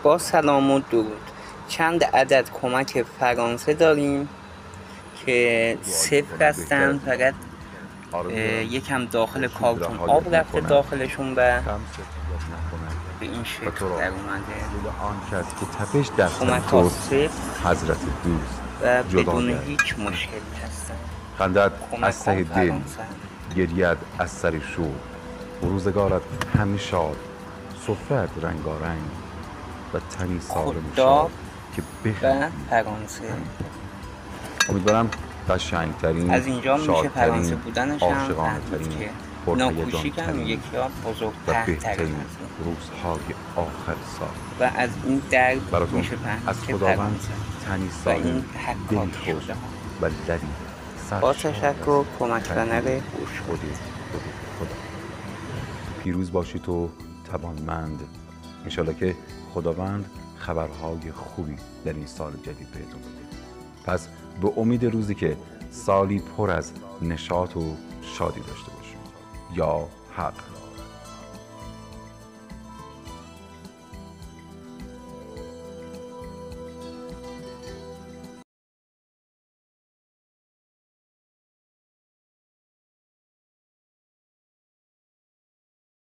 با سلام و درود. چند عدد کمک فرانسه داریم که صفر هستن، فقط یکم داخل کارتون آب رفته داخلشون و به این شکل در اومده. آن کس که تپش در کمک تن ها توست صفر حضرت دوست و جدا بدون گردد. هیچ مشکلی هستن. خندت کمک از ته ها دل، فرانسه. گرید از سر شور، روزگارت همه شاد، صفت رنگارنگ و تنی سالم و خوددار شاد که و بخندی. فرانسه. امیدوارم قشنگترین، از اینجا میشه فرانسه شادترین، بودنش هم عاشقانه فهمید ترین، که ناکوشی کم پرهیجان‌ترین یکی ها و بزرگتر بهترین روزهای آخر سال و از این درد براتون میشه فهمید از که خداوند فرانسه تنی و سالم، این دلی حکاکی خوش شده ها. و لبی با سرشار تشکر از کمک خنده رنر هوش. خدا. پیروز باشید و توانمند. انشالله که خداوند خبرهای خوبی در این سال جدید بهتون بده. پس به امید روزی که سالی پر از نشاط و شادی داشته باشیم. یا حق.